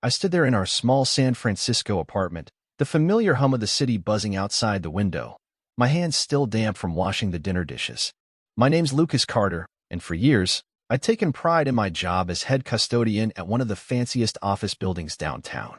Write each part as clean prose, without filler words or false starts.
I stood there in our small San Francisco apartment, the familiar hum of the city buzzing outside the window, my hands still damp from washing the dinner dishes. My name's Lucas Carter, and for years, I'd taken pride in my job as head custodian at one of the fanciest office buildings downtown.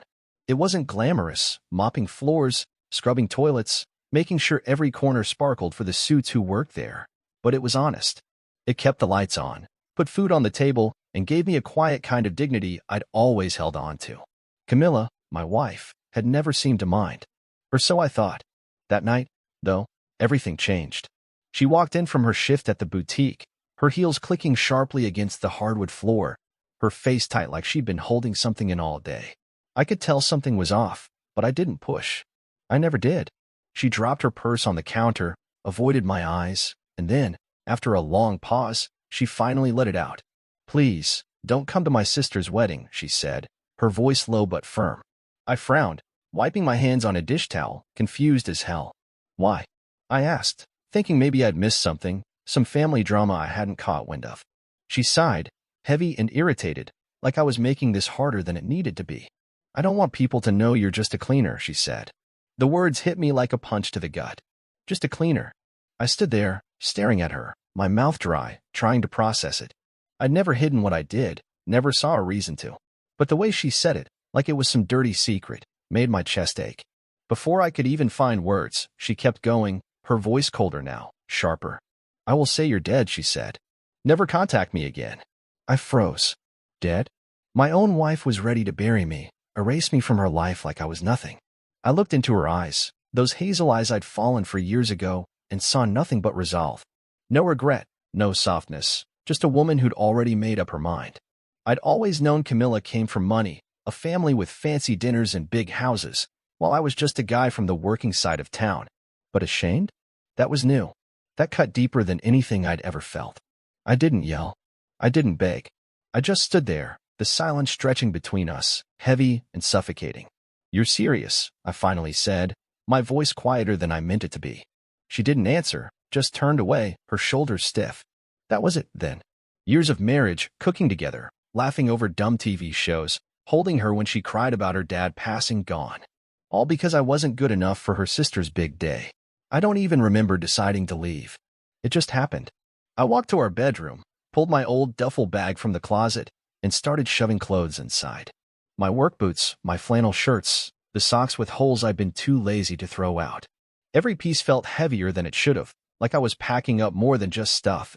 It wasn't glamorous, mopping floors, scrubbing toilets, making sure every corner sparkled for the suits who worked there, but it was honest. It kept the lights on, put food on the table, and gave me a quiet kind of dignity I'd always held on to. Camilla, my wife, had never seemed to mind. Or so I thought. That night, though, everything changed. She walked in from her shift at the boutique, her heels clicking sharply against the hardwood floor, her face tight like she'd been holding something in all day. I could tell something was off, but I didn't push. I never did. She dropped her purse on the counter, avoided my eyes, and then, after a long pause, she finally let it out. "Please, don't come to my sister's wedding," she said, her voice low but firm. I frowned, wiping my hands on a dish towel, confused as hell. "Why?" I asked, thinking maybe I'd missed something, some family drama I hadn't caught wind of. She sighed, heavy and irritated, like I was making this harder than it needed to be. "I don't want people to know you're just a cleaner," she said. The words hit me like a punch to the gut. Just a cleaner. I stood there, staring at her, my mouth dry, trying to process it. I'd never hidden what I did, never saw a reason to. But the way she said it, like it was some dirty secret, made my chest ache. Before I could even find words, she kept going, her voice colder now, sharper. "I will say you're dead," she said. "Never contact me again." I froze. Dead? My own wife was ready to bury me, erase me from her life like I was nothing. I looked into her eyes, those hazel eyes I'd fallen for years ago, and saw nothing but resolve. No regret, no softness, just a woman who'd already made up her mind. I'd always known Camilla came from money, a family with fancy dinners and big houses, while I was just a guy from the working side of town. But ashamed? That was new. That cut deeper than anything I'd ever felt. I didn't yell. I didn't beg. I just stood there, the silence stretching between us, heavy and suffocating. "You're serious," I finally said, my voice quieter than I meant it to be. She didn't answer, just turned away, her shoulders stiff. That was it, then. Years of marriage, cooking together, laughing over dumb TV shows, holding her when she cried about her dad passing gone. All because I wasn't good enough for her sister's big day. I don't even remember deciding to leave. It just happened. I walked to our bedroom, pulled my old duffel bag from the closet, and started shoving clothes inside. My work boots, my flannel shirts, the socks with holes I'd been too lazy to throw out. Every piece felt heavier than it should have, like I was packing up more than just stuff.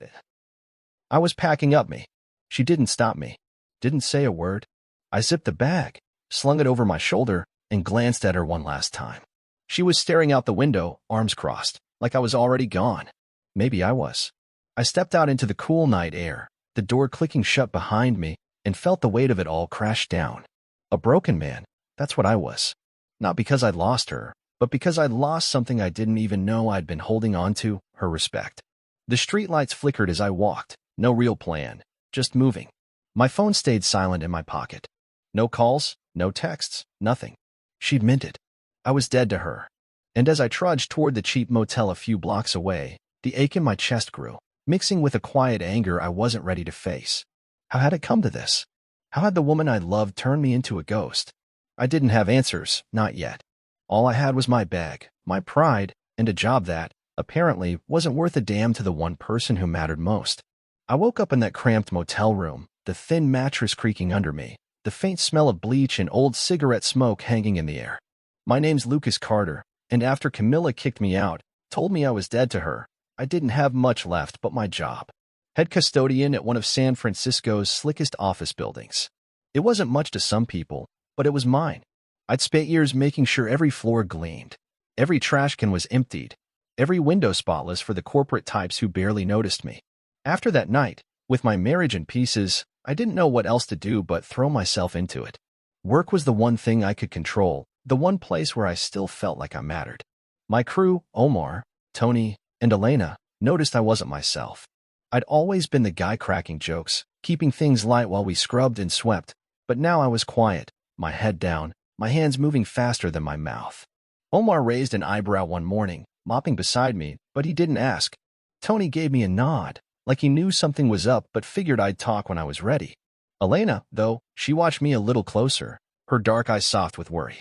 I was packing up me. She didn't stop me. Didn't say a word. I zipped the bag, slung it over my shoulder, and glanced at her one last time. She was staring out the window, arms crossed, like I was already gone. Maybe I was. I stepped out into the cool night air, the door clicking shut behind me, and felt the weight of it all crash down. A broken man, that's what I was. Not because I'd lost her, but because I'd lost something I didn't even know I'd been holding on to, her respect. The streetlights flickered as I walked, no real plan, just moving. My phone stayed silent in my pocket. No calls, no texts, nothing. She'd meant it. I was dead to her. And as I trudged toward the cheap motel a few blocks away, the ache in my chest grew, mixing with a quiet anger I wasn't ready to face. How had it come to this? How had the woman I loved turned me into a ghost? I didn't have answers, not yet. All I had was my bag, my pride, and a job that, apparently, wasn't worth a damn to the one person who mattered most. I woke up in that cramped motel room, the thin mattress creaking under me, the faint smell of bleach and old cigarette smoke hanging in the air. My name's Lucas Carter, and after Camilla kicked me out, told me I was dead to her, I didn't have much left but my job. Head custodian at one of San Francisco's slickest office buildings. It wasn't much to some people, but it was mine. I'd spent years making sure every floor gleamed, every trash can was emptied, every window spotless for the corporate types who barely noticed me. After that night, with my marriage in pieces, I didn't know what else to do but throw myself into it. Work was the one thing I could control, the one place where I still felt like I mattered. My crew, Omar, Tony, and Elena, noticed I wasn't myself. I'd always been the guy cracking jokes, keeping things light while we scrubbed and swept, but now I was quiet, my head down, my hands moving faster than my mouth. Omar raised an eyebrow one morning, mopping beside me, but he didn't ask. Tony gave me a nod, like he knew something was up but figured I'd talk when I was ready. Elena, though, she watched me a little closer, her dark eyes soft with worry.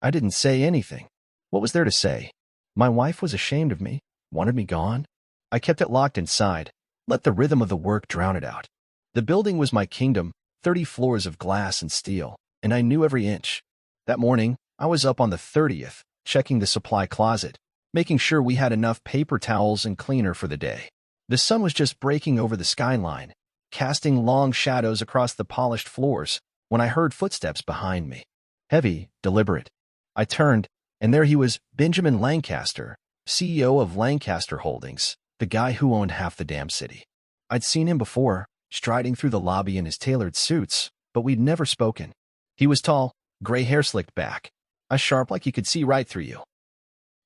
I didn't say anything. What was there to say? My wife was ashamed of me, wanted me gone. I kept it locked inside, let the rhythm of the work drown it out. The building was my kingdom, 30 floors of glass and steel, and I knew every inch. That morning, I was up on the 30th, checking the supply closet, making sure we had enough paper towels and cleaner for the day. The sun was just breaking over the skyline, casting long shadows across the polished floors, when I heard footsteps behind me. Heavy, deliberate. I turned, and there he was, Benjamin Lancaster, CEO of Lancaster Holdings, the guy who owned half the damn city. I'd seen him before, striding through the lobby in his tailored suits, but we'd never spoken. He was tall, gray hair slicked back, eyes sharp like he could see right through you.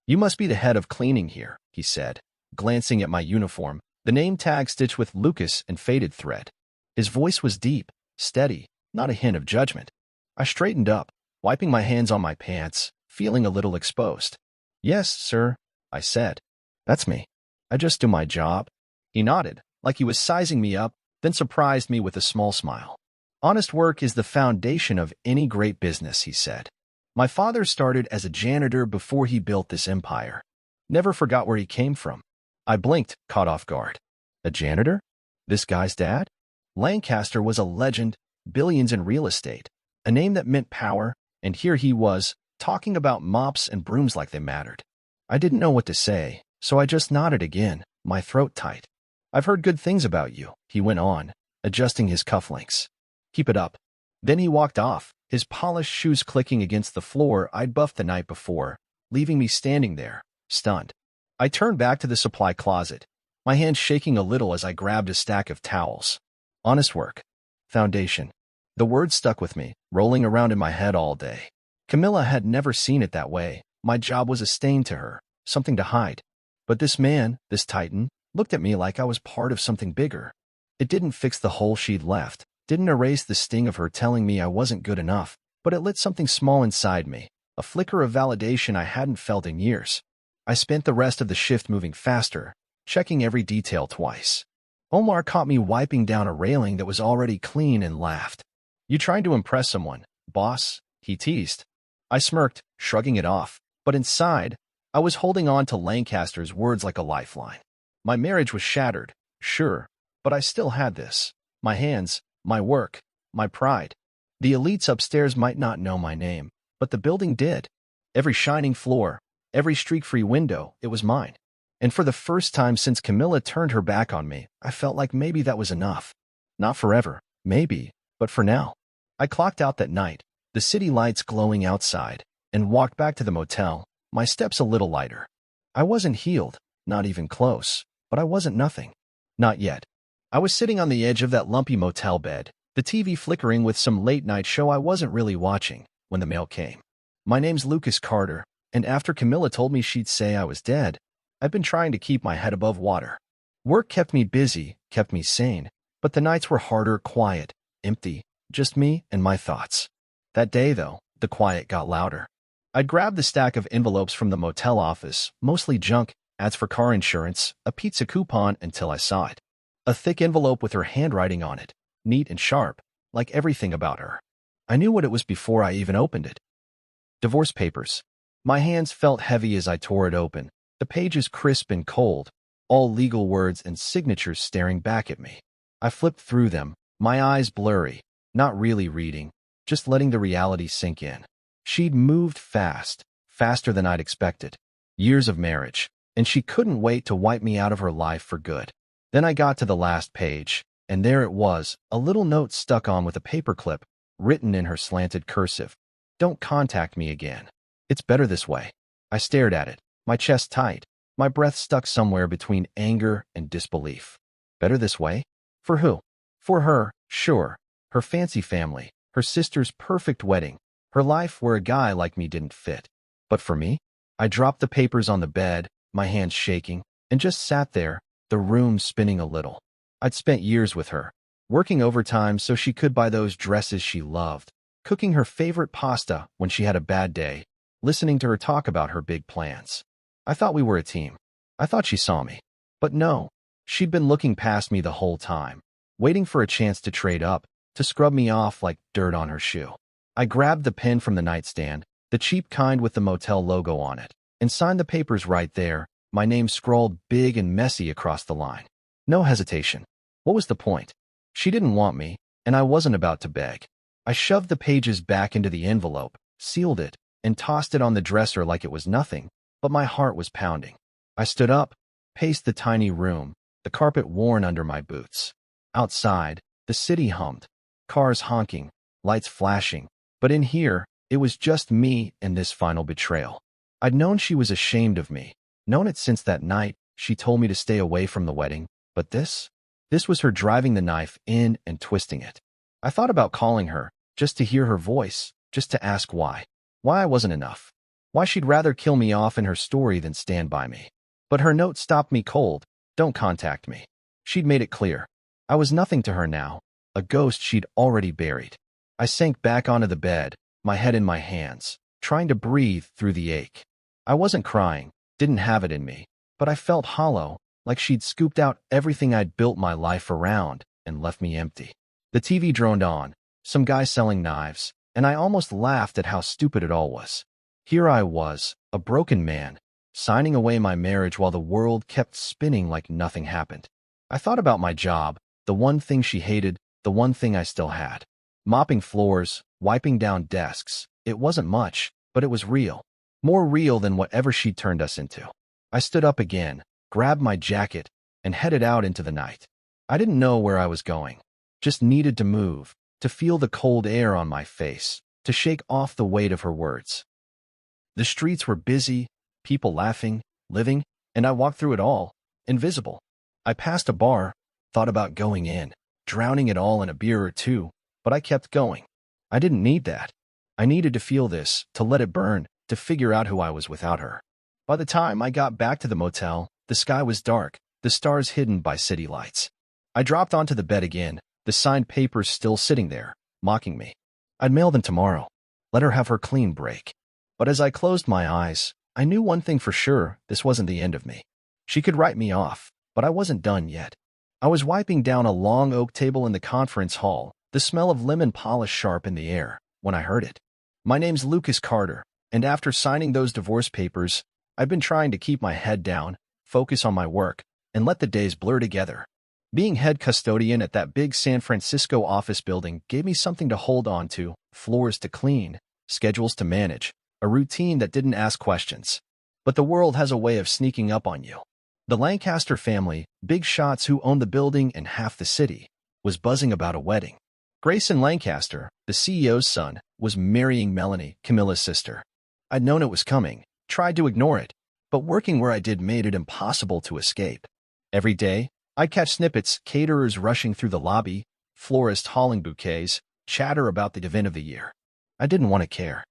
"You must be the head of cleaning here," he said, glancing at my uniform, the name tag stitched with Lucas and faded thread. His voice was deep, steady, not a hint of judgment. I straightened up, wiping my hands on my pants, feeling a little exposed. "Yes, sir," I said. "That's me. I just do my job." He nodded, like he was sizing me up, then surprised me with a small smile. "Honest work is the foundation of any great business," he said. "My father started as a janitor before he built this empire. Never forgot where he came from." I blinked, caught off guard. A janitor? This guy's dad? Lancaster was a legend, billions in real estate, a name that meant power, and here he was, talking about mops and brooms like they mattered. I didn't know what to say, so I just nodded again, my throat tight. "I've heard good things about you," he went on, adjusting his cufflinks. "Keep it up." Then he walked off, his polished shoes clicking against the floor I'd buffed the night before, leaving me standing there, stunned. I turned back to the supply closet, my hand shaking a little as I grabbed a stack of towels. Honest work. Foundation. The word stuck with me, rolling around in my head all day. Camilla had never seen it that way. My job was a stain to her, something to hide. But this man, this titan, looked at me like I was part of something bigger. It didn't fix the hole she'd left, didn't erase the sting of her telling me I wasn't good enough, but it lit something small inside me, a flicker of validation I hadn't felt in years. I spent the rest of the shift moving faster, checking every detail twice. Omar caught me wiping down a railing that was already clean and laughed. "You trying to impress someone, boss?" he teased. I smirked, shrugging it off, but inside, I was holding on to Lancaster's words like a lifeline. My marriage was shattered, sure, but I still had this. My hands, my work, my pride. The elites upstairs might not know my name, but the building did. Every shining floor, every streak-free window, it was mine. And for the first time since Camilla turned her back on me, I felt like maybe that was enough. Not forever, maybe, but for now. I clocked out that night, the city lights glowing outside, and walked back to the motel, my steps a little lighter. I wasn't healed, not even close, but I wasn't nothing. Not yet. I was sitting on the edge of that lumpy motel bed, the TV flickering with some late-night show I wasn't really watching, when the mail came. "My name's Lucas Carter, and after Camilla told me she'd say I was dead, I've been trying to keep my head above water. Work kept me busy, kept me sane, but the nights were harder, quiet, empty, just me and my thoughts. That day, though, the quiet got louder. I'd grabbed the stack of envelopes from the motel office, mostly junk, ads for car insurance, a pizza coupon until I saw it. A thick envelope with her handwriting on it, neat and sharp, like everything about her. I knew what it was before I even opened it. Divorce papers. My hands felt heavy as I tore it open, the pages crisp and cold, all legal words and signatures staring back at me. I flipped through them, my eyes blurry, not really reading, just letting the reality sink in. She'd moved fast, faster than I'd expected. Years of marriage, and she couldn't wait to wipe me out of her life for good. Then I got to the last page, and there it was, a little note stuck on with a paperclip, written in her slanted cursive. "Don't contact me again. It's better this way." I stared at it, my chest tight, my breath stuck somewhere between anger and disbelief. Better this way? For who? For her, sure. Her fancy family, her sister's perfect wedding, her life where a guy like me didn't fit. But for me? I dropped the papers on the bed, my hands shaking, and just sat there, the room spinning a little. I'd spent years with her, working overtime so she could buy those dresses she loved, cooking her favorite pasta when she had a bad day, listening to her talk about her big plans. I thought we were a team. I thought she saw me. But no, she'd been looking past me the whole time, waiting for a chance to trade up, to scrub me off like dirt on her shoe. I grabbed the pen from the nightstand, the cheap kind with the motel logo on it, and signed the papers right there, my name scrawled big and messy across the line. No hesitation. What was the point? She didn't want me, and I wasn't about to beg. I shoved the pages back into the envelope, sealed it, and tossed it on the dresser like it was nothing, but my heart was pounding. I stood up, paced the tiny room, the carpet worn under my boots. Outside, the city hummed, cars honking, lights flashing, but in here, it was just me and this final betrayal. I'd known she was ashamed of me, known it since that night she told me to stay away from the wedding, but this was her driving the knife in and twisting it. I thought about calling her, just to hear her voice, just to ask why. Why I wasn't enough. Why she'd rather kill me off in her story than stand by me. But her note stopped me cold. Don't contact me. She'd made it clear. I was nothing to her now, a ghost she'd already buried. I sank back onto the bed, my head in my hands, trying to breathe through the ache. I wasn't crying, didn't have it in me, but I felt hollow, like she'd scooped out everything I'd built my life around and left me empty. The TV droned on, some guy selling knives, and I almost laughed at how stupid it all was. Here I was, a broken man, signing away my marriage while the world kept spinning like nothing happened. I thought about my job, the one thing she hated, the one thing I still had. Mopping floors, wiping down desks. It wasn't much, but it was real. More real than whatever she'd turned us into. I stood up again, grabbed my jacket, and headed out into the night. I didn't know where I was going. Just needed to move, to feel the cold air on my face, to shake off the weight of her words. The streets were busy, people laughing, living, and I walked through it all, invisible. I passed a bar, thought about going in, drowning it all in a beer or two, but I kept going. I didn't need that. I needed to feel this, to let it burn, to figure out who I was without her. By the time I got back to the motel, the sky was dark, the stars hidden by city lights. I dropped onto the bed again, the signed papers still sitting there, mocking me. I'd mail them tomorrow. Let her have her clean break. But as I closed my eyes, I knew one thing for sure, this wasn't the end of me. She could write me off, but I wasn't done yet. I was wiping down a long oak table in the conference hall, the smell of lemon polish sharp in the air, when I heard it. My name's Lucas Carter, and after signing those divorce papers, I've been trying to keep my head down, focus on my work, and let the days blur together. Being head custodian at that big San Francisco office building gave me something to hold on to, floors to clean, schedules to manage, a routine that didn't ask questions. But the world has a way of sneaking up on you. The Lancaster family, big shots who owned the building and half the city, was buzzing about a wedding. Grayson Lancaster, the CEO's son, was marrying Melanie, Camilla's sister. I'd known it was coming, tried to ignore it, but working where I did made it impossible to escape. Every day, I'd catch snippets, caterers rushing through the lobby, florists hauling bouquets, chatter about the event of the year. I didn't want to care.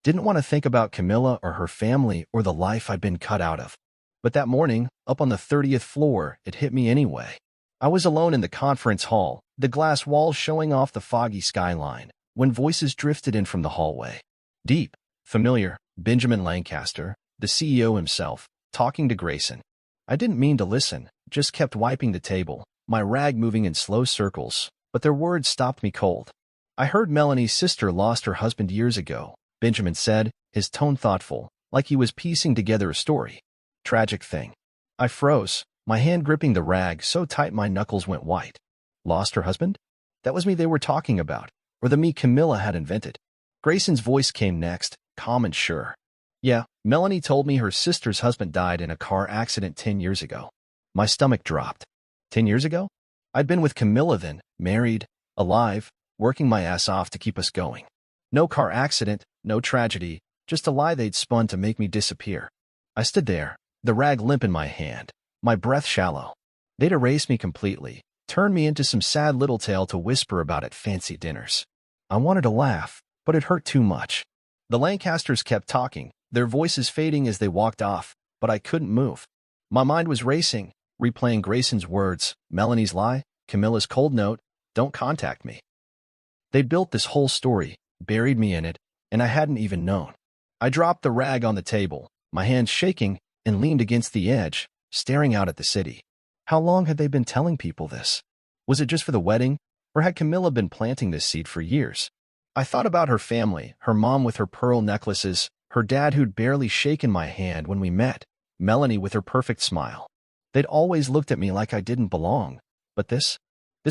Didn't want to think about Camilla or her family or the life I'd been cut out of. But that morning, up on the 30th floor, it hit me anyway. I was alone in the conference hall, the glass walls showing off the foggy skyline, when voices drifted in from the hallway. Deep, familiar, Benjamin Lancaster, the CEO himself, talking to Grayson. I didn't mean to listen, just kept wiping the table, my rag moving in slow circles, but their words stopped me cold. I heard Melanie's sister lost her husband years ago, Benjamin said, his tone thoughtful, like he was piecing together a story. Tragic thing. I froze, my hand gripping the rag so tight my knuckles went white. Lost her husband? That was me they were talking about, or the me Camilla had invented. Grayson's voice came next, calm and sure. Yeah, Melanie told me her sister's husband died in a car accident 10 years ago. My stomach dropped. 10 years ago? I'd been with Camilla then, married, alive, working my ass off to keep us going. No car accident, no tragedy, just a lie they'd spun to make me disappear. I stood there, the rag limp in my hand, my breath shallow. They'd erased me completely, turned me into some sad little tale to whisper about at fancy dinners. I wanted to laugh, but it hurt too much. The Lancasters kept talking, their voices fading as they walked off, but I couldn't move. My mind was racing, replaying Grayson's words, Melanie's lie, Camilla's cold note, don't contact me. They'd built this whole story, buried me in it, and I hadn't even known. I dropped the rag on the table, my hands shaking, and leaned against the edge, staring out at the city. How long had they been telling people this? Was it just for the wedding, or had Camilla been planting this seed for years? I thought about her family, her mom with her pearl necklaces, her dad who'd barely shaken my hand when we met, Melanie with her perfect smile. They'd always looked at me like I didn't belong. But this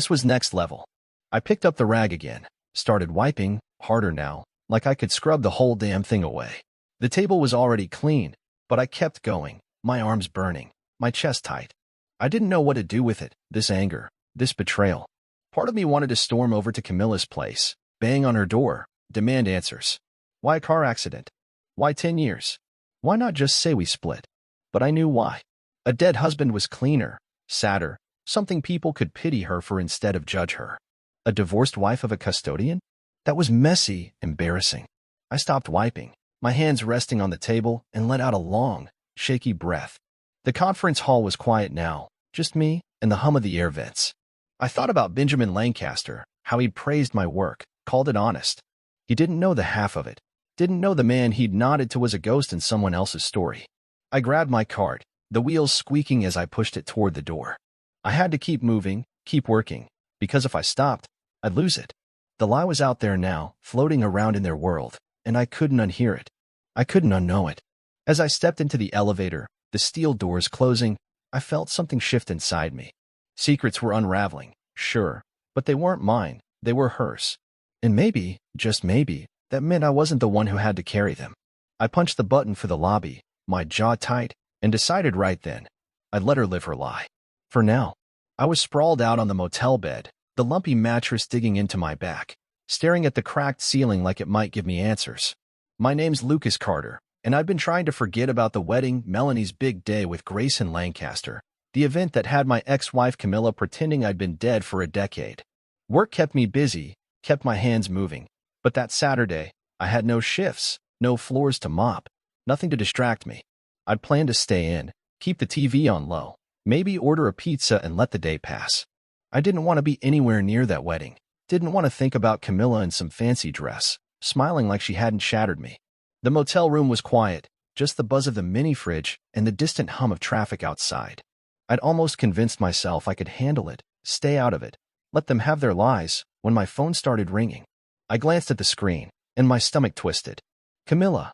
was next level. I picked up the rag again, started wiping, harder now, like I could scrub the whole damn thing away. The table was already clean, but I kept going, my arms burning, my chest tight. I didn't know what to do with it, this anger, this betrayal. Part of me wanted to storm over to Camilla's place, bang on her door, demand answers. Why a car accident? Why 10 years? Why not just say we split? But I knew why. A dead husband was cleaner, sadder, something people could pity her for instead of judge her. A divorced wife of a custodian? That was messy, embarrassing. I stopped wiping, my hands resting on the table, and let out a long, shaky breath. The conference hall was quiet now, just me and the hum of the air vents. I thought about Benjamin Lancaster, how he'd praised my work, called it honest. He didn't know the half of it, didn't know the man he'd nodded to was a ghost in someone else's story. I grabbed my cart, the wheels squeaking as I pushed it toward the door. I had to keep moving, keep working, because if I stopped, I'd lose it. The lie was out there now, floating around in their world, and I couldn't unhear it. I couldn't unknow it. As I stepped into the elevator, the steel doors closing, I felt something shift inside me. Secrets were unraveling, sure, but they weren't mine, they were hers. And maybe, just maybe, that meant I wasn't the one who had to carry them. I punched the button for the lobby, my jaw tight, and decided right then, I'd let her live her lie. For now, I was sprawled out on the motel bed, the lumpy mattress digging into my back, staring at the cracked ceiling like it might give me answers. My name's Lucas Carter, and I've been trying to forget about the wedding, Melanie's big day with Grayson Lancaster, the event that had my ex-wife Camilla pretending I'd been dead for a decade. Work kept me busy, kept my hands moving, but that Saturday, I had no shifts, no floors to mop, nothing to distract me. I'd planned to stay in, keep the TV on low, maybe order a pizza and let the day pass. I didn't want to be anywhere near that wedding, didn't want to think about Camilla in some fancy dress, smiling like she hadn't shattered me. The motel room was quiet, just the buzz of the mini-fridge and the distant hum of traffic outside. I'd almost convinced myself I could handle it, stay out of it, let them have their lies, when my phone started ringing. I glanced at the screen, and my stomach twisted. Camilla.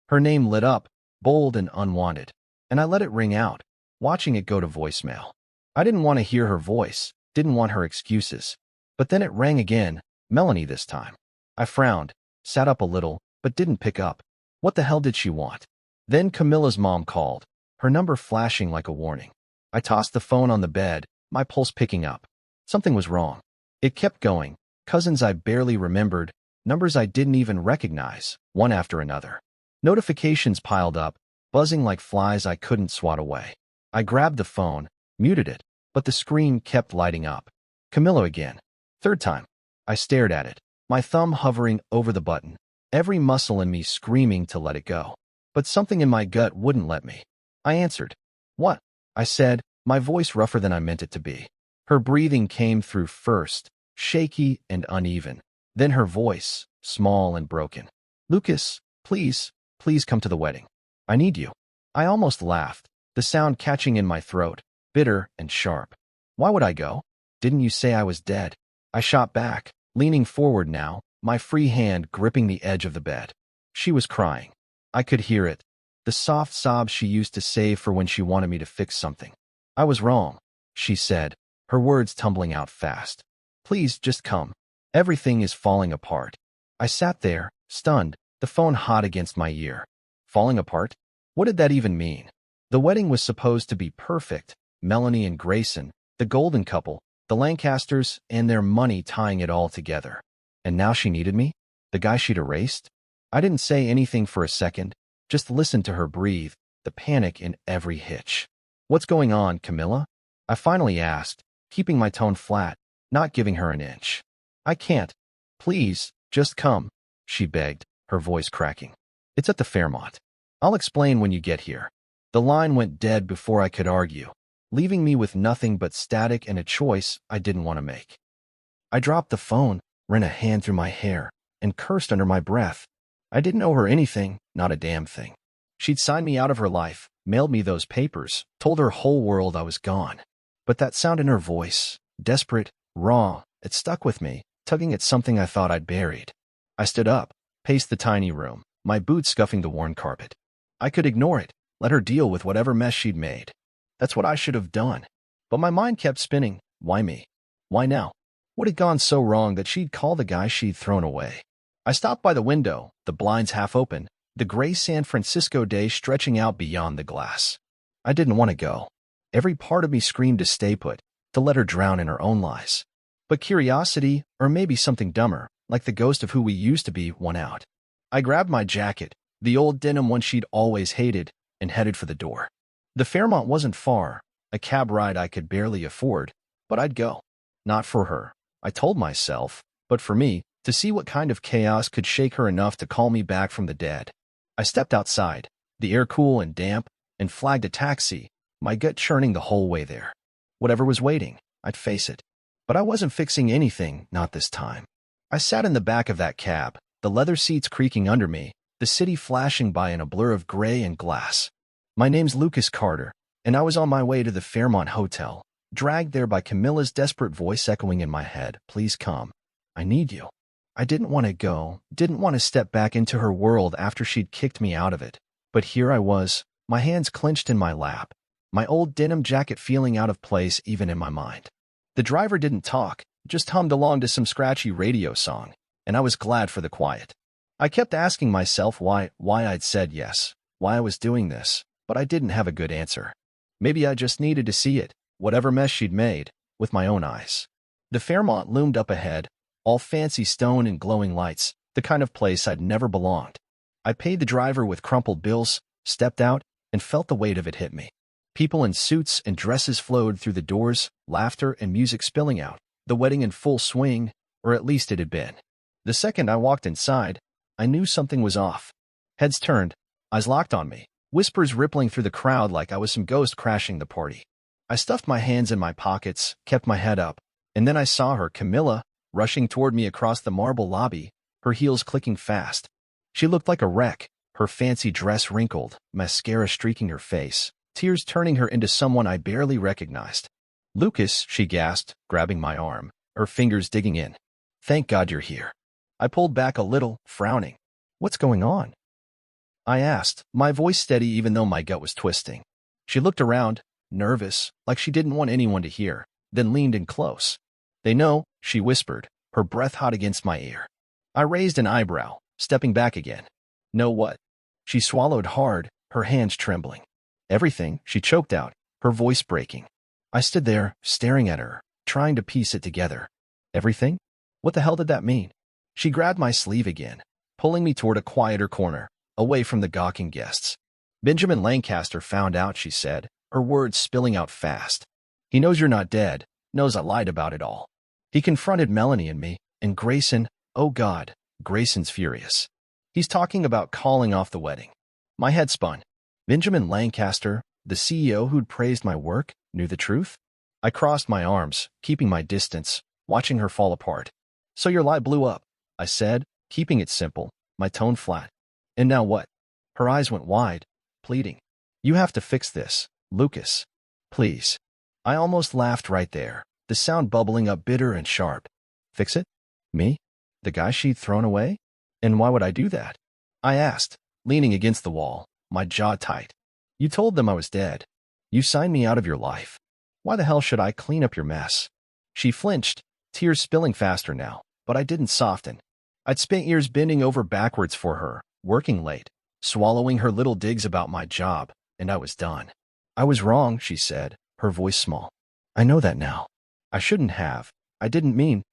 Her name lit up, bold and unwanted, and I let it ring out, watching it go to voicemail. I didn't want to hear her voice, didn't want her excuses. But then it rang again, Melanie this time. I frowned, sat up a little, but didn't pick up. What the hell did she want? Then Camilla's mom called, her number flashing like a warning. I tossed the phone on the bed, my pulse picking up. Something was wrong. It kept going, cousins I barely remembered, numbers I didn't even recognize, one after another. Notifications piled up, buzzing like flies I couldn't swat away. I grabbed the phone, muted it, but the screen kept lighting up. Camilla again. Third time. I stared at it, my thumb hovering over the button, every muscle in me screaming to let it go. But something in my gut wouldn't let me. I answered. What? I said, my voice rougher than I meant it to be. Her breathing came through first, shaky and uneven. Then her voice, small and broken. Lucas, please come to the wedding. I need you. I almost laughed, the sound catching in my throat, bitter and sharp. Why would I go? Didn't you say I was dead? I shot back, leaning forward now, my free hand gripping the edge of the bed. She was crying. I could hear it, the soft sobs she used to save for when she wanted me to fix something. I was wrong, she said, her words tumbling out fast. Please just come. Everything is falling apart. I sat there, stunned, the phone hot against my ear. Falling apart? What did that even mean? The wedding was supposed to be perfect, Melanie and Grayson, the golden couple, the Lancasters, and their money tying it all together. And now she needed me? The guy she'd erased? I didn't say anything for a second, just listened to her breathe, the panic in every hitch. What's going on, Camilla? I finally asked, keeping my tone flat, not giving her an inch. I can't. Please, just come, she begged, her voice cracking. It's at the Fairmont. I'll explain when you get here. The line went dead before I could argue, leaving me with nothing but static and a choice I didn't want to make. I dropped the phone, ran a hand through my hair, and cursed under my breath. I didn't owe her anything, not a damn thing. She'd signed me out of her life, mailed me those papers, told her whole world I was gone. But that sound in her voice, desperate, raw, it stuck with me, tugging at something I thought I'd buried. I stood up, paced the tiny room, my boots scuffing the worn carpet. I could ignore it, let her deal with whatever mess she'd made. That's what I should have done. But my mind kept spinning. Why me? Why now? What had gone so wrong that she'd call the guy she'd thrown away? I stopped by the window, the blinds half open, the gray San Francisco day stretching out beyond the glass. I didn't want to go. Every part of me screamed to stay put, to let her drown in her own lies. But curiosity, or maybe something dumber, like the ghost of who we used to be, won out. I grabbed my jacket, the old denim one she'd always hated, and headed for the door. The Fairmont wasn't far, a cab ride I could barely afford, but I'd go. Not for her, I told myself, but for me, to see what kind of chaos could shake her enough to call me back from the dead. I stepped outside, the air cool and damp, and flagged a taxi, my gut churning the whole way there. Whatever was waiting, I'd face it. But I wasn't fixing anything, not this time. I sat in the back of that cab, the leather seats creaking under me, the city flashing by in a blur of gray and glass. My name's Lucas Carter, and I was on my way to the Fairmont Hotel, dragged there by Camilla's desperate voice echoing in my head, "Please come. I need you." I didn't want to go, didn't want to step back into her world after she'd kicked me out of it. But here I was, my hands clenched in my lap, my old denim jacket feeling out of place even in my mind. The driver didn't talk, just hummed along to some scratchy radio song, and I was glad for the quiet. I kept asking myself why I'd said yes, why I was doing this, but I didn't have a good answer. Maybe I just needed to see it, whatever mess she'd made, with my own eyes. The Fairmont loomed up ahead, all fancy stone and glowing lights, the kind of place I'd never belonged. I paid the driver with crumpled bills, stepped out, and felt the weight of it hit me. People in suits and dresses flowed through the doors, laughter and music spilling out, the wedding in full swing, or at least it had been. The second I walked inside, I knew something was off. Heads turned, eyes locked on me, whispers rippling through the crowd like I was some ghost crashing the party. I stuffed my hands in my pockets, kept my head up, and then I saw her, Camilla, rushing toward me across the marble lobby, her heels clicking fast. She looked like a wreck, her fancy dress wrinkled, mascara streaking her face, tears turning her into someone I barely recognized. "Lucas," she gasped, grabbing my arm, her fingers digging in. "Thank God you're here." I pulled back a little, frowning. "What's going on?" I asked, my voice steady even though my gut was twisting. She looked around, nervous, like she didn't want anyone to hear, then leaned in close. "They know," she whispered, her breath hot against my ear. I raised an eyebrow, stepping back again. "Know what?" She swallowed hard, her hands trembling. "Everything," she choked out, her voice breaking. I stood there, staring at her, trying to piece it together. "Everything? What the hell did that mean?" She grabbed my sleeve again, pulling me toward a quieter corner, away from the gawking guests. "Benjamin Lancaster found out," she said, her words spilling out fast. "He knows you're not dead, knows I lied about it all. He confronted Melanie and me, and Grayson, oh God, Grayson's furious. He's talking about calling off the wedding." My head spun. Benjamin Lancaster, the CEO who'd praised my work, knew the truth? I crossed my arms, keeping my distance, watching her fall apart. "So your lie blew up," I said, keeping it simple, my tone flat. "And now what?" Her eyes went wide, pleading. "You have to fix this, Lucas. Please." I almost laughed right there, the sound bubbling up bitter and sharp. "Fix it? Me? The guy she'd thrown away? And why would I do that?" I asked, leaning against the wall, my jaw tight. "You told them I was dead. You signed me out of your life. Why the hell should I clean up your mess?" She flinched, tears spilling faster now, but I didn't soften. I'd spent years bending over backwards for her, working late, swallowing her little digs about my job, and I was done. "I was wrong," she said, her voice small. "I know that now. I shouldn't have. I didn't mean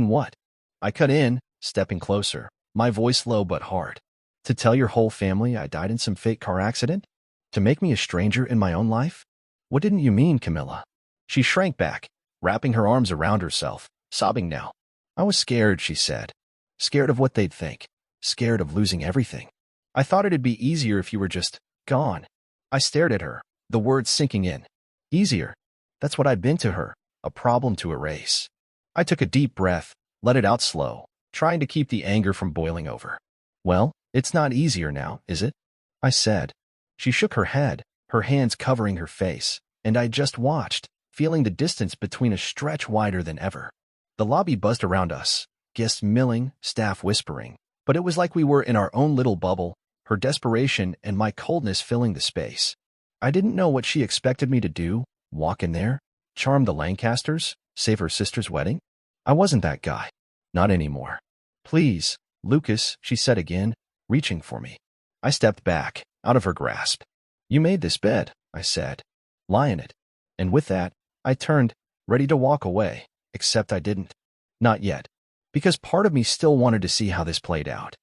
what?" I cut in, stepping closer, my voice low but hard. "To tell your whole family I died in some fake car accident? To make me a stranger in my own life? What didn't you mean, Camilla?" She shrank back, wrapping her arms around herself, sobbing now. "I was scared," she said. "Scared of what they'd think. Scared of losing everything. I thought it'd be easier if you were just gone." I stared at her, the words sinking in. Easier? That's what I'd been to her, a problem to erase. I took a deep breath, let it out slow, trying to keep the anger from boiling over. "Well, it's not easier now, is it?" I said. She shook her head, her hands covering her face, and I just watched, feeling the distance between us stretch wider than ever. The lobby buzzed around us, guests milling, staff whispering. But it was like we were in our own little bubble, her desperation and my coldness filling the space. I didn't know what she expected me to do, walk in there, charm the Lancasters, save her sister's wedding. I wasn't that guy. Not anymore. Please, Lucas, she said again, reaching for me. I stepped back, out of her grasp. You made this bed, I said. Lie in it. And with that, I turned, ready to walk away, except I didn't. Not yet. Because part of me still wanted to see how this played out.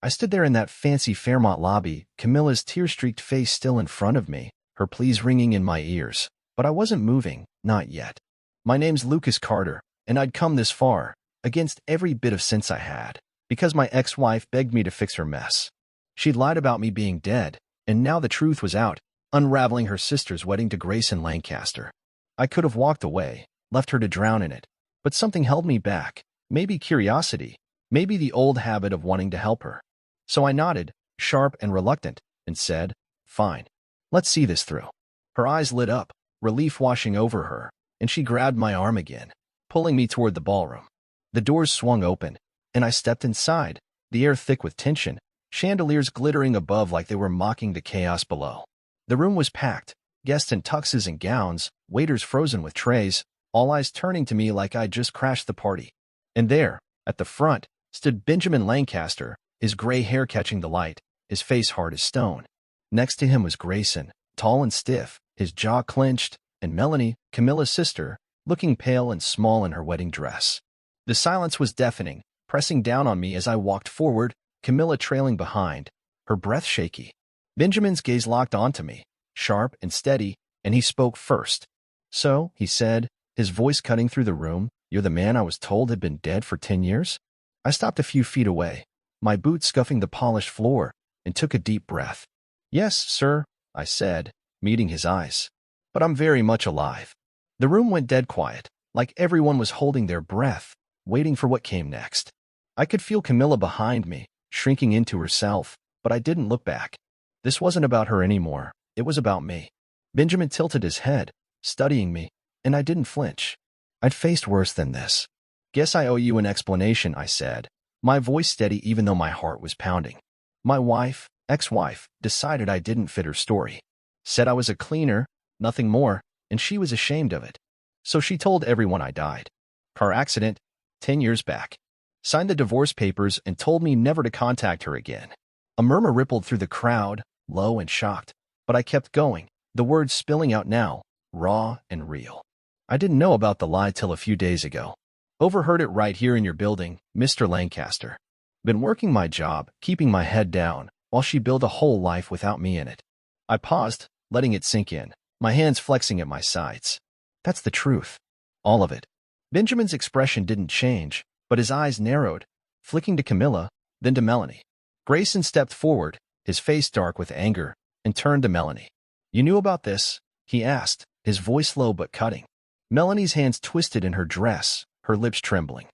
I stood there in that fancy Fairmont lobby, Camilla's tear-streaked face still in front of me, her pleas ringing in my ears. But I wasn't moving, not yet. My name's Lucas Carter, and I'd come this far, against every bit of sense I had, because my ex-wife begged me to fix her mess. She'd lied about me being dead, and now the truth was out, unraveling her sister's wedding to Grayson Lancaster. I could have walked away, left her to drown in it, but something held me back, maybe curiosity, maybe the old habit of wanting to help her. So I nodded, sharp and reluctant, and said, fine. Let's see this through. Her eyes lit up, relief washing over her, and she grabbed my arm again, pulling me toward the ballroom. The doors swung open, and I stepped inside, the air thick with tension, chandeliers glittering above like they were mocking the chaos below. The room was packed, guests in tuxes and gowns, waiters frozen with trays, all eyes turning to me like I'd just crashed the party. And there, at the front, stood Benjamin Lancaster, his gray hair catching the light, his face hard as stone. Next to him was Grayson, tall and stiff, his jaw clenched, and Melanie, Camilla's sister, looking pale and small in her wedding dress. The silence was deafening, pressing down on me as I walked forward, Camilla trailing behind, her breath shaky. Benjamin's gaze locked onto me, sharp and steady, and he spoke first. So, he said, his voice cutting through the room, you're the man I was told had been dead for 10 years? I stopped a few feet away, my boots scuffing the polished floor, and took a deep breath. Yes, sir, I said, meeting his eyes. But I'm very much alive. The room went dead quiet, like everyone was holding their breath, waiting for what came next. I could feel Camilla behind me, shrinking into herself, but I didn't look back. This wasn't about her anymore. It was about me. Benjamin tilted his head, studying me, and I didn't flinch. I'd faced worse than this. Guess I owe you an explanation, I said, my voice steady even though my heart was pounding. My wife, ex-wife, decided I didn't fit her story. Said I was a cleaner, nothing more, and she was ashamed of it. So she told everyone I died. Car accident, 10 years back. Signed the divorce papers and told me never to contact her again. A murmur rippled through the crowd, low and shocked, but I kept going, the words spilling out now, raw and real. I didn't know about the lie till a few days ago. Overheard it right here in your building, Mr. Lancaster. Been working my job, keeping my head down, while she built a whole life without me in it. I paused, letting it sink in, my hands flexing at my sides. That's the truth. All of it. Benjamin's expression didn't change, but his eyes narrowed, flicking to Camilla, then to Melanie. Grayson stepped forward, his face dark with anger, and turned to Melanie. You knew about this? He asked, his voice low but cutting. Melanie's hands twisted in her dress, her lips trembling.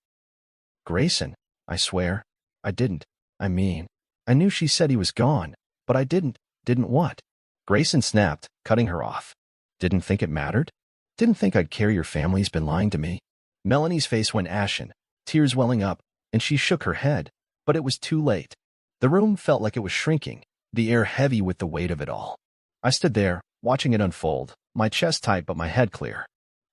Grayson, I swear. I didn't. I mean, I knew she said he was gone, but I didn't. Didn't what? Grayson snapped, cutting her off. Didn't think it mattered? Didn't think I'd care your family's been lying to me? Melanie's face went ashen, tears welling up, and she shook her head, but it was too late. The room felt like it was shrinking, the air heavy with the weight of it all. I stood there, watching it unfold, my chest tight but my head clear.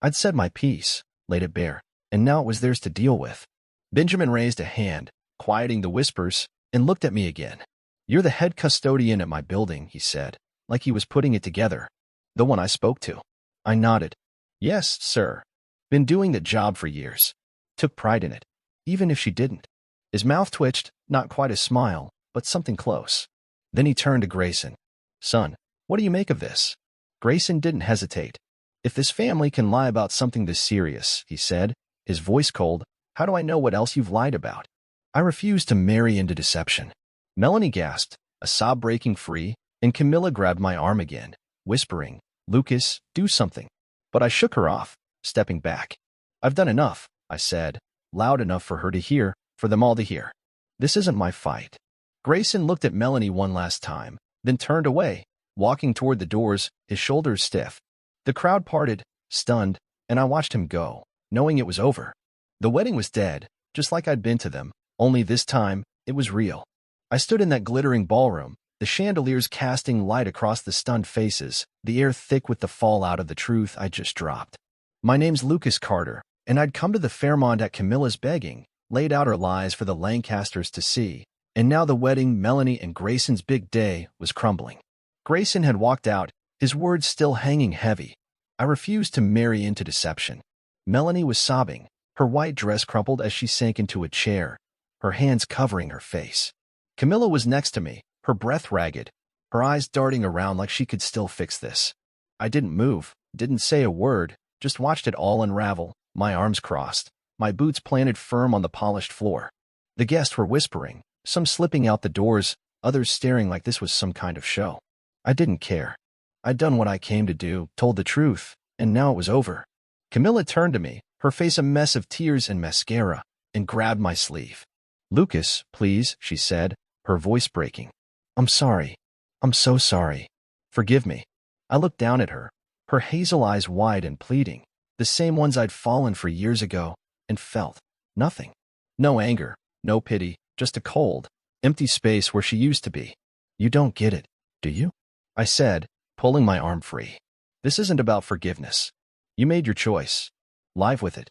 I'd said my piece, laid it bare, and now it was theirs to deal with. Benjamin raised a hand, quieting the whispers, and looked at me again. You're the head custodian at my building, he said, like he was putting it together. The one I spoke to. I nodded. Yes, sir. Been doing the job for years. Took pride in it, even if she didn't. His mouth twitched, not quite a smile, but something close. Then he turned to Grayson. Son, what do you make of this? Grayson didn't hesitate. If this family can lie about something this serious, he said, his voice cold, how do I know what else you've lied about? I refuse to marry into deception. Melanie gasped, a sob breaking free, and Camilla grabbed my arm again, whispering, Lucas, do something. But I shook her off, stepping back. I've done enough, I said, loud enough for her to hear, for them all to hear. This isn't my fight. Grayson looked at Melanie one last time, then turned away, walking toward the doors, his shoulders stiff. The crowd parted, stunned, and I watched him go, knowing it was over. The wedding was dead, just like I'd been to them, only this time, it was real. I stood in that glittering ballroom, the chandeliers casting light across the stunned faces, the air thick with the fallout of the truth I just dropped. My name's Lucas Carter, and I'd come to the Fairmont at Camilla's begging, laid out her lies for the Lancasters to see, and now the wedding, Melanie and Grayson's big day, was crumbling. Grayson had walked out, his words still hanging heavy. I refused to marry into deception. Melanie was sobbing, her white dress crumpled as she sank into a chair, her hands covering her face. Camilla was next to me, her breath ragged, her eyes darting around like she could still fix this. I didn't move, didn't say a word, just watched it all unravel, my arms crossed, my boots planted firm on the polished floor. The guests were whispering, some slipping out the doors, others staring like this was some kind of show. I didn't care. I'd done what I came to do, told the truth, and now it was over. Camilla turned to me, her face a mess of tears and mascara, and grabbed my sleeve. "Lucas, please," she said, her voice breaking. "I'm sorry. I'm so sorry. Forgive me." I looked down at her, her hazel eyes wide and pleading, the same ones I'd fallen for years ago, and felt nothing. No anger, no pity, just a cold, empty space where she used to be. "You don't get it, do you?" I said, pulling my arm free. "This isn't about forgiveness. You made your choice. Live with it."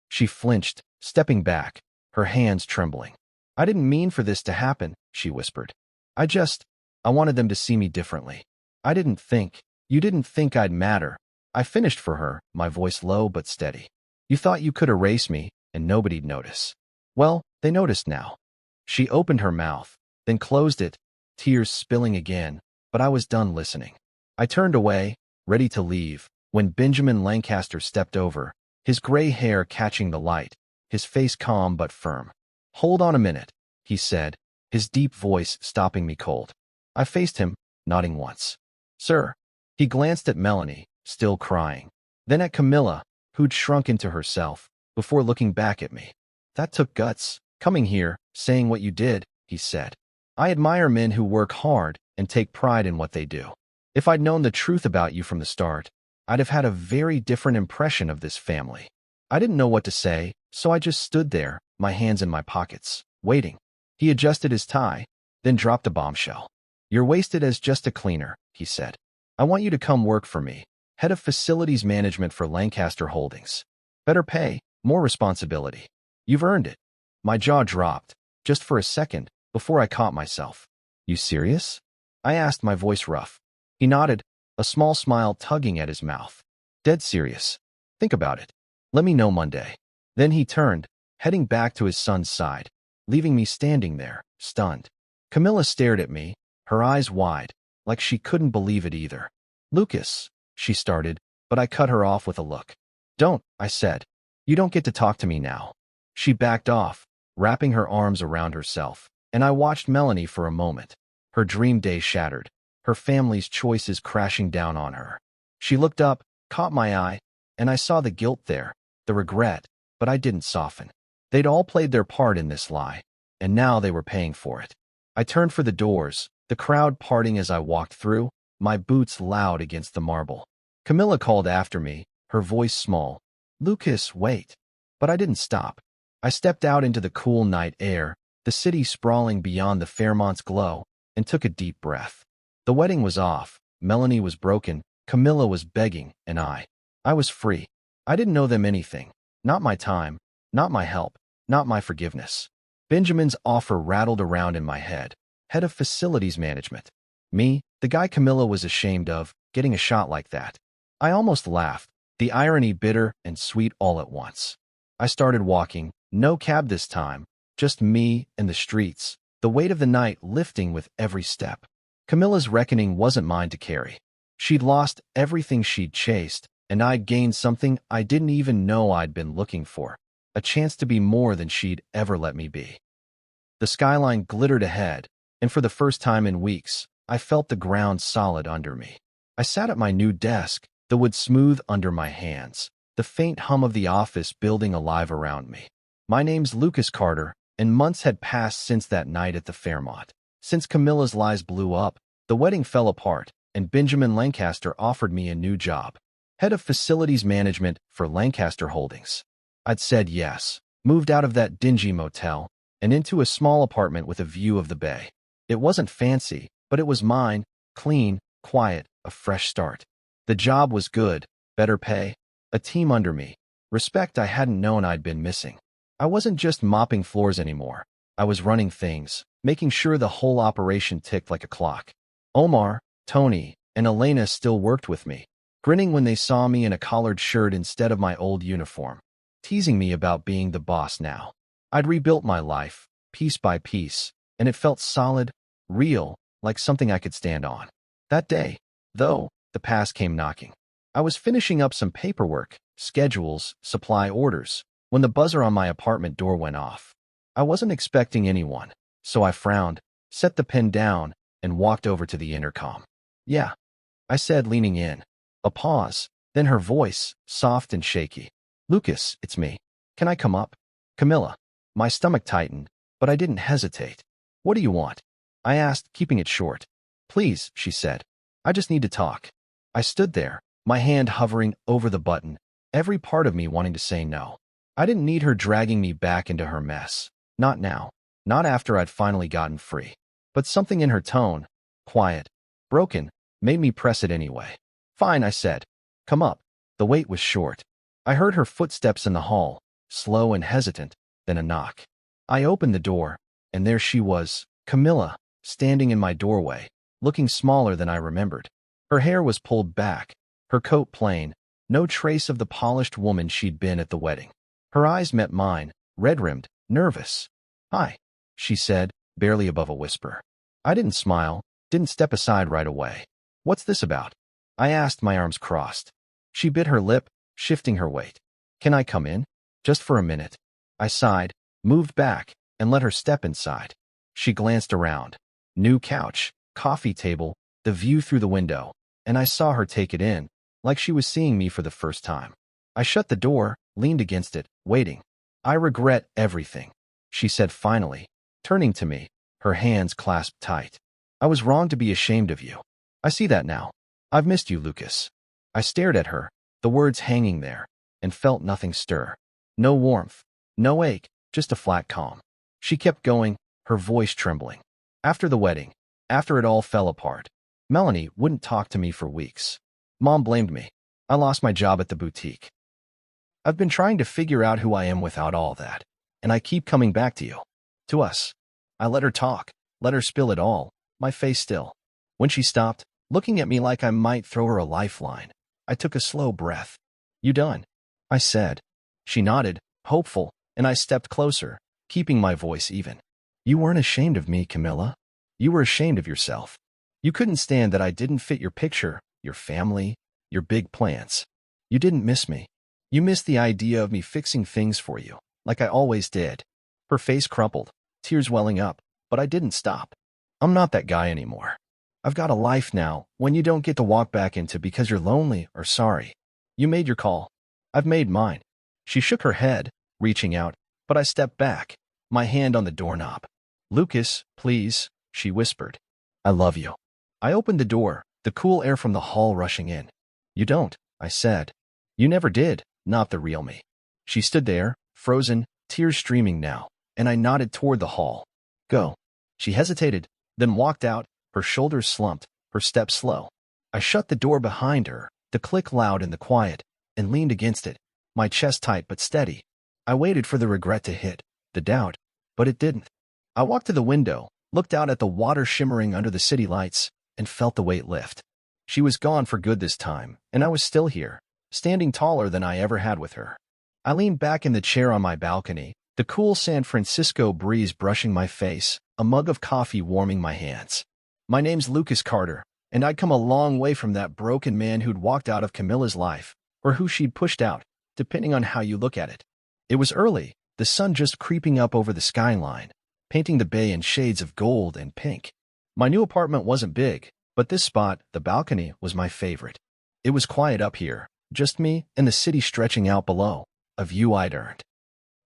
She flinched, stepping back, her hands trembling. "I didn't mean for this to happen," she whispered. I wanted them to see me differently. You didn't think I'd matter." I finished for her, my voice low but steady. "You thought you could erase me, and nobody'd notice. Well, they noticed now." She opened her mouth, then closed it, tears spilling again, but I was done listening. I turned away, ready to leave, when Benjamin Lancaster stepped over, his gray hair catching the light, his face calm but firm. "Hold on a minute," he said, his deep voice stopping me cold. I faced him, nodding once. "Sir." He glanced at Melanie, still crying, then at Camilla, who'd shrunk into herself, before looking back at me. "That took guts, coming here, saying what you did," he said. "I admire men who work hard and take pride in what they do. If I'd known the truth about you from the start, I'd have had a very different impression of this family." I didn't know what to say, so I just stood there, my hands in my pockets, waiting. He adjusted his tie, then dropped a bombshell. "You're wasted as just a cleaner," he said. "I want you to come work for me, head of facilities management for Lancaster Holdings. Better pay, more responsibility. You've earned it." My jaw dropped, just for a second, before I caught myself. "You serious?" I asked, my voice rough. He nodded, a small smile tugging at his mouth. "Dead serious. Think about it. Let me know Monday." Then he turned, heading back to his son's side, leaving me standing there, stunned. Camilla stared at me, her eyes wide, like she couldn't believe it either. "Lucas," she started, but I cut her off with a look. "Don't," I said. "You don't get to talk to me now." She backed off, wrapping her arms around herself, and I watched Melanie for a moment, her dream day shattered, her family's choices crashing down on her. She looked up, caught my eye, and I saw the guilt there, the regret, but I didn't soften. They'd all played their part in this lie, and now they were paying for it. I turned for the doors, the crowd parting as I walked through, my boots loud against the marble. Camilla called after me, her voice small. "Lucas, wait." But I didn't stop. I stepped out into the cool night air, the city sprawling beyond the Fairmont's glow, and took a deep breath. The wedding was off, Melanie was broken, Camilla was begging, and I was free. I didn't owe them anything. Not my time, not my help, not my forgiveness. Benjamin's offer rattled around in my head. Head of facilities management. Me, the guy Camilla was ashamed of, getting a shot like that. I almost laughed, the irony bitter and sweet all at once. I started walking, no cab this time, just me and the streets, the weight of the night lifting with every step. Camilla's reckoning wasn't mine to carry. She'd lost everything she'd chased, and I'd gained something I didn't even know I'd been looking for, a chance to be more than she'd ever let me be. The skyline glittered ahead, and for the first time in weeks, I felt the ground solid under me. I sat at my new desk, the wood smooth under my hands, the faint hum of the office building alive around me. My name's Lucas Carter, and months had passed since that night at the Fairmont. Since Camilla's lies blew up, the wedding fell apart, and Benjamin Lancaster offered me a new job. Head of facilities management for Lancaster Holdings. I'd said yes, moved out of that dingy motel and into a small apartment with a view of the bay. It wasn't fancy, but it was mine, clean, quiet, a fresh start. The job was good, better pay, a team under me, respect I hadn't known I'd been missing. I wasn't just mopping floors anymore. I was running things, making sure the whole operation ticked like a clock. Omar, Tony, and Elena still worked with me, grinning when they saw me in a collared shirt instead of my old uniform, teasing me about being the boss now. I'd rebuilt my life, piece by piece, and it felt solid, real, like something I could stand on. That day, though, the past came knocking. I was finishing up some paperwork, schedules, supply orders, when the buzzer on my apartment door went off. I wasn't expecting anyone, so I frowned, set the pen down, and walked over to the intercom. "Yeah," I said, leaning in. A pause, then her voice, soft and shaky. "Lucas, it's me. Can I come up?" "Camilla." My stomach tightened, but I didn't hesitate. "What do you want?" I asked, keeping it short. "Please," she said. "I just need to talk." I stood there, my hand hovering over the button, every part of me wanting to say no. I didn't need her dragging me back into her mess. Not now. Not after I'd finally gotten free. But something in her tone, quiet, broken, made me press it anyway. "Fine," I said. "Come up." The wait was short. I heard her footsteps in the hall, slow and hesitant, then a knock. I opened the door, and there she was, Camilla, standing in my doorway, looking smaller than I remembered. Her hair was pulled back, her coat plain, no trace of the polished woman she'd been at the wedding. Her eyes met mine, red-rimmed, nervous. "Hi," she said, barely above a whisper. I didn't smile, didn't step aside right away. "What's this about?" I asked, my arms crossed. She bit her lip, shifting her weight. "Can I come in? Just for a minute?" I sighed, moved back, and let her step inside. She glanced around. New couch, coffee table, the view through the window, and I saw her take it in, like she was seeing me for the first time. I shut the door, leaned against it, waiting. "I regret everything," she said finally, turning to me, her hands clasped tight. "I was wrong to be ashamed of you. I see that now. I've missed you, Lucas." I stared at her, the words hanging there, and felt nothing stir. No warmth, no ache, just a flat calm. She kept going, her voice trembling. "After the wedding, after it all fell apart, Melanie wouldn't talk to me for weeks. Mom blamed me. I lost my job at the boutique. I've been trying to figure out who I am without all that, and I keep coming back to you. To us." I let her talk, let her spill it all, my face still. When she stopped, looking at me like I might throw her a lifeline, I took a slow breath. "You done?" I said. She nodded, hopeful, and I stepped closer, keeping my voice even. "You weren't ashamed of me, Camilla. You were ashamed of yourself. You couldn't stand that I didn't fit your picture, your family, your big plans. You didn't miss me. You missed the idea of me fixing things for you, like I always did." Her face crumpled, tears welling up, but I didn't stop. "I'm not that guy anymore. I've got a life now when you don't get to walk back into because you're lonely or sorry. You made your call. I've made mine." She shook her head, reaching out, but I stepped back, my hand on the doorknob. "Lucas, please," she whispered. "I love you." I opened the door, the cool air from the hall rushing in. "You don't," I said. "You never did, not the real me." She stood there, frozen, tears streaming now, and I nodded toward the hall. "Go." She hesitated, then walked out, her shoulders slumped, her steps slow. I shut the door behind her, the click loud in the quiet, and leaned against it, my chest tight but steady. I waited for the regret to hit, the doubt, but it didn't. I walked to the window, looked out at the water shimmering under the city lights, and felt the weight lift. She was gone for good this time, and I was still here, standing taller than I ever had with her. I leaned back in the chair on my balcony, the cool San Francisco breeze brushing my face, a mug of coffee warming my hands. My name's Lucas Carter, and I'd come a long way from that broken man who'd walked out of Camilla's life, or who she'd pushed out, depending on how you look at it. It was early, the sun just creeping up over the skyline, painting the bay in shades of gold and pink. My new apartment wasn't big, but this spot, the balcony, was my favorite. It was quiet up here, just me and the city stretching out below, a view I'd earned.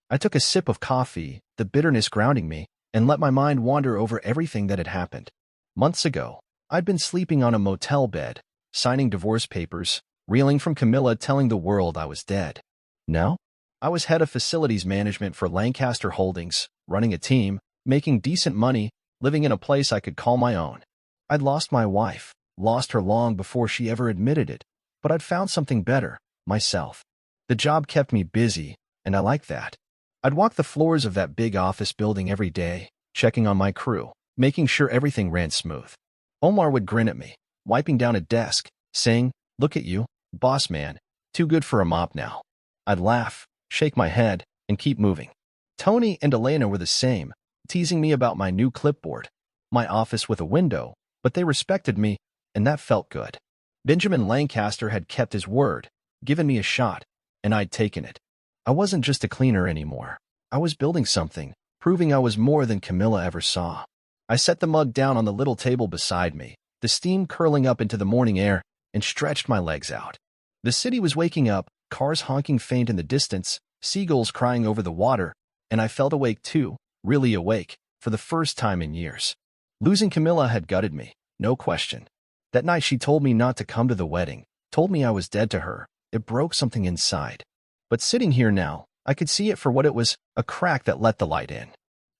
I took a sip of coffee, the bitterness grounding me, and let my mind wander over everything that had happened. Months ago, I'd been sleeping on a motel bed, signing divorce papers, reeling from Camilla telling the world I was dead. Now, I was head of facilities management for Lancaster Holdings, running a team, making decent money, living in a place I could call my own. I'd lost my wife, lost her long before she ever admitted it, but I'd found something better, myself. The job kept me busy, and I liked that. I'd walk the floors of that big office building every day, checking on my crew, making sure everything ran smooth. Omar would grin at me, wiping down a desk, saying, "Look at you, boss man, too good for a mop now." I'd laugh, shake my head, and keep moving. Tony and Elena were the same, teasing me about my new clipboard, my office with a window, but they respected me, and that felt good. Benjamin Lancaster had kept his word, given me a shot, and I'd taken it. I wasn't just a cleaner anymore. I was building something, proving I was more than Camilla ever saw. I set the mug down on the little table beside me, the steam curling up into the morning air, and stretched my legs out. The city was waking up, cars honking faint in the distance, seagulls crying over the water, and I felt awake too, really awake, for the first time in years. Losing Camilla had gutted me, no question. That night she told me not to come to the wedding, told me I was dead to her. It broke something inside. But sitting here now, I could see it for what it was, a crack that let the light in.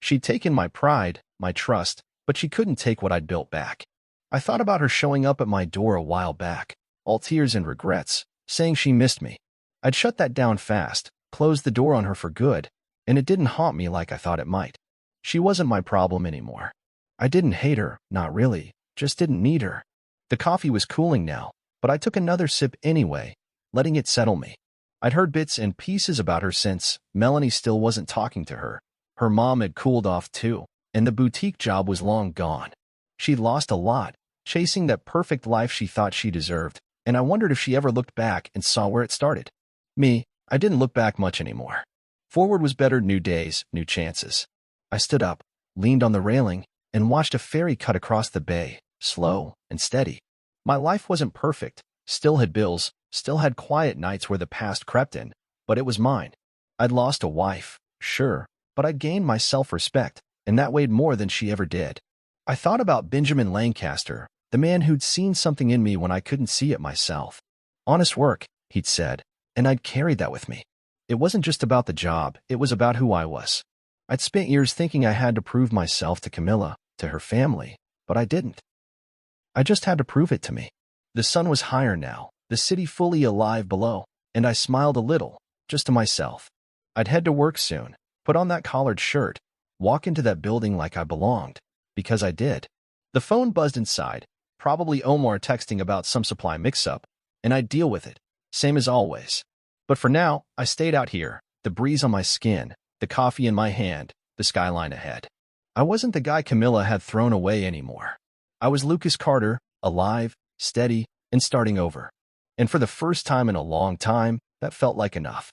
She'd taken my pride, my trust, but she couldn't take what I'd built back. I thought about her showing up at my door a while back, all tears and regrets, saying she missed me. I'd shut that down fast, closed the door on her for good, and it didn't haunt me like I thought it might. She wasn't my problem anymore. I didn't hate her, not really, just didn't need her. The coffee was cooling now, but I took another sip anyway, letting it settle me. I'd heard bits and pieces about her since. Melanie still wasn't talking to her. Her mom had cooled off too, and the boutique job was long gone. She'd lost a lot, chasing that perfect life she thought she deserved, and I wondered if she ever looked back and saw where it started. Me, I didn't look back much anymore. Forward was better, new days, new chances. I stood up, leaned on the railing, and watched a ferry cut across the bay, slow and steady. My life wasn't perfect, still had bills, still had quiet nights where the past crept in, but it was mine. I'd lost a wife, sure, but I'd gained my self-respect, and that weighed more than she ever did. I thought about Benjamin Lancaster, the man who'd seen something in me when I couldn't see it myself. Honest work, he'd said, and I'd carried that with me. It wasn't just about the job, it was about who I was. I'd spent years thinking I had to prove myself to Camilla, to her family, but I didn't. I just had to prove it to me. The sun was higher now, the city fully alive below, and I smiled a little, just to myself. I'd head to work soon, put on that collared shirt, walk into that building like I belonged, because I did. The phone buzzed inside, probably Omar texting about some supply mix-up, and I'd deal with it, same as always. But for now, I stayed out here, the breeze on my skin, the coffee in my hand, the skyline ahead. I wasn't the guy Camilla had thrown away anymore. I was Lucas Carter, alive, steady, and starting over. And for the first time in a long time, that felt like enough.